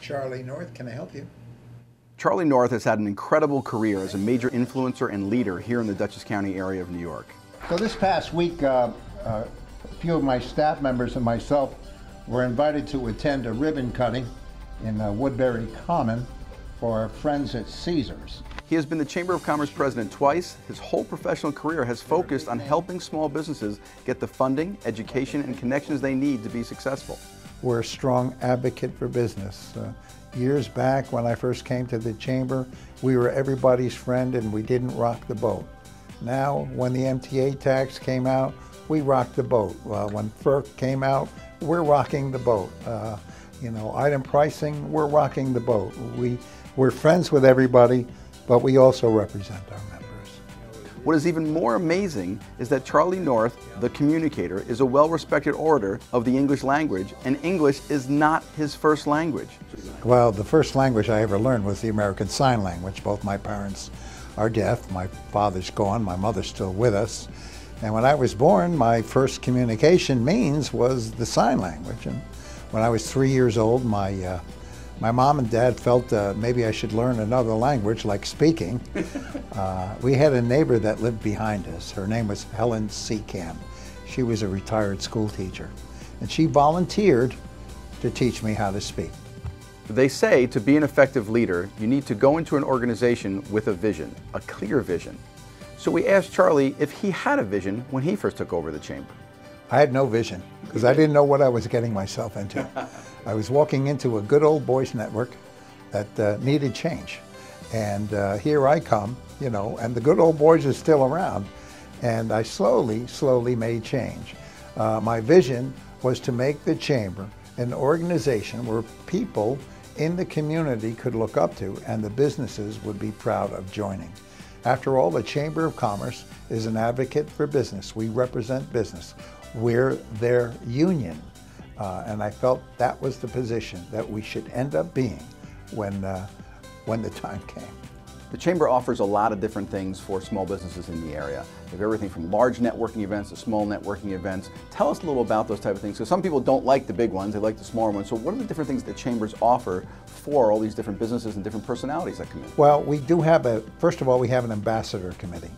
Charlie North, can I help you? Charlie North has had an incredible career as a major influencer and leader here in the Dutchess County area of New York. So this past week, a few of my staff members and myself were invited to attend a ribbon cutting in Woodbury Common for our friends at Caesars. He has been the Chamber of Commerce president twice. His whole professional career has focused on helping small businesses get the funding, education, and connections they need to be successful. We're a strong advocate for business. Years back when I first came to the Chamber, we were everybody's friend and we didn't rock the boat. Now, when the MTA tax came out, we rocked the boat. When FERC came out, we're rocking the boat. Item pricing, we're rocking the boat. We're friends with everybody, but we also represent our members. What is even more amazing is that Charlie North, the communicator, is a well-respected orator of the English language, and English is not his first language. Well, the first language I ever learned was the American Sign Language. Both my parents are deaf. My father's gone, my mother's still with us. And when I was born, my first communication means was the sign language. And when I was 3 years old, my mom and dad felt maybe I should learn another language, like speaking. We had a neighbor that lived behind us. Her name was Helen Seacam. She was a retired school teacher, and she volunteered to teach me how to speak. They say to be an effective leader, you need to go into an organization with a vision, a clear vision. So we asked Charlie if he had a vision when he first took over the Chamber. I had no vision, because I didn't know what I was getting myself into. I was walking into a good old boys network that needed change. And here I come, and the good old boys are still around. And I slowly made change. My vision was to make the Chamber an organization where people in the community could look up to and the businesses would be proud of joining. After all, the Chamber of Commerce is an advocate for business. We represent business. We're their union. And I felt that was the position that we should end up being when the time came. The Chamber offers a lot of different things for small businesses in the area. They have everything from large networking events to small networking events. Tell us a little about those type of things, because some people don't like the big ones, they like the smaller ones. So what are the different things that Chambers offer for all these different businesses and different personalities that come in? Well, we do have first of all, we have an ambassador committee.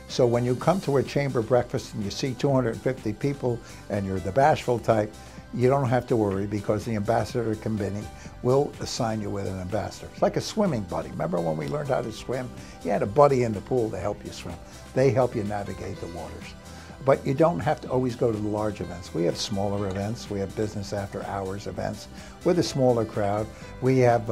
So when you come to a Chamber breakfast and you see 250 people and you're the bashful type, you don't have to worry, because the ambassador committee will assign you with an ambassador. It's like a swimming buddy. Remember when we learned how to swim? You had a buddy in the pool to help you swim. They help you navigate the waters. But you don't have to always go to the large events. We have smaller events. We have business after hours events with a smaller crowd. We have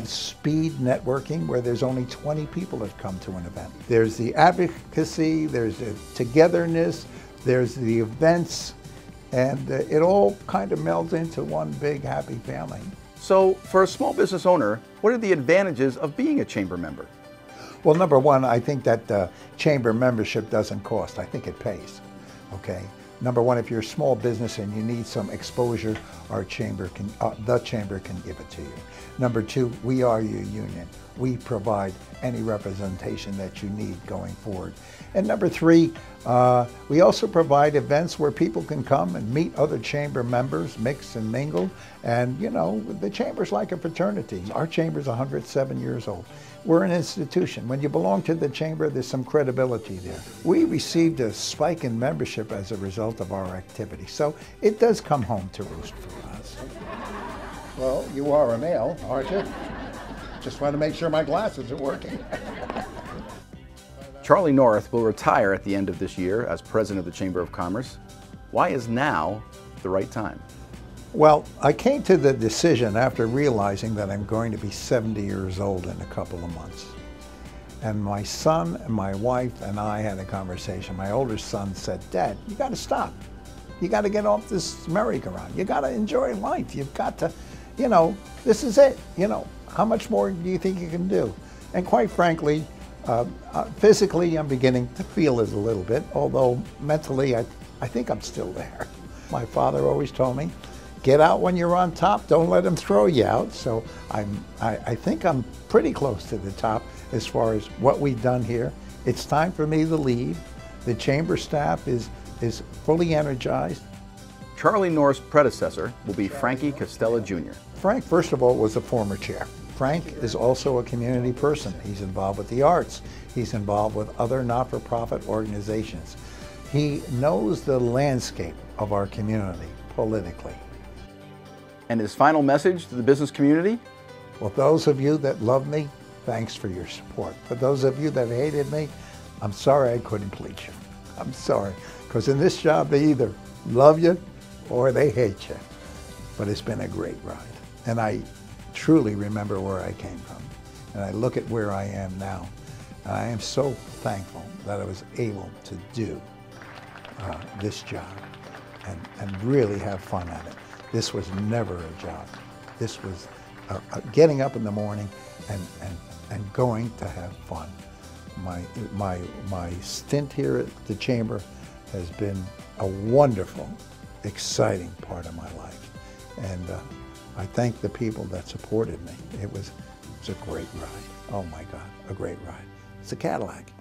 speed networking where there's only 20 people that come to an event. There's the advocacy, there's the togetherness, there's the events, and it all kind of melds into one big happy family. So for a small business owner, what are the advantages of being a Chamber member? Well, number one, I think that Chamber membership doesn't cost. I think it pays, okay? Number one, if you're a small business and you need some exposure, the Chamber can give it to you. Number two, we are your union. We provide any representation that you need going forward. And number three, we also provide events where people can come and meet other Chamber members, mix and mingle. And the Chamber's like a fraternity. Our Chamber's 107 years old. We're an institution. When you belong to the Chamber, there's some credibility there. We received a spike in membership as a result of our activity. So it does come home to roost for us. Well, you are a male, aren't you? Just want to make sure my glasses are working. Charlie North will retire at the end of this year as president of the Chamber of Commerce. Why is now the right time? Well, I came to the decision after realizing that I'm going to be 70 years old in a couple of months. And my son and my wife and I had a conversation. My older son said, "Dad, you got to stop. You got to get off this merry-go-round. You got to enjoy life. You've got to, this is it. How much more do you think you can do?" And quite frankly, physically, I'm beginning to feel it a little bit, although mentally, I think I'm still there. My father always told me, get out when you're on top, don't let them throw you out. So I think I'm pretty close to the top as far as what we've done here. It's time for me to leave. The Chamber staff is fully energized. Charlie North's predecessor will be Frankie Costella Jr. Frank, first of all, was a former chair. Frank is also a community person. He's involved with the arts. He's involved with other not-for-profit organizations. He knows the landscape of our community politically. And his final message to the business community? Well, those of you that love me, thanks for your support. For those of you that hated me, I'm sorry I couldn't please you. I'm sorry, because in this job they either love you or they hate you. But it's been a great ride. And I truly remember where I came from. And I look at where I am now. And I am so thankful that I was able to do this job and really have fun at it. This was never a job. This was getting up in the morning and going to have fun. My stint here at the Chamber has been a wonderful, exciting part of my life. And I thank the people that supported me. It was a great ride. Oh my God, a great ride. It's a Cadillac.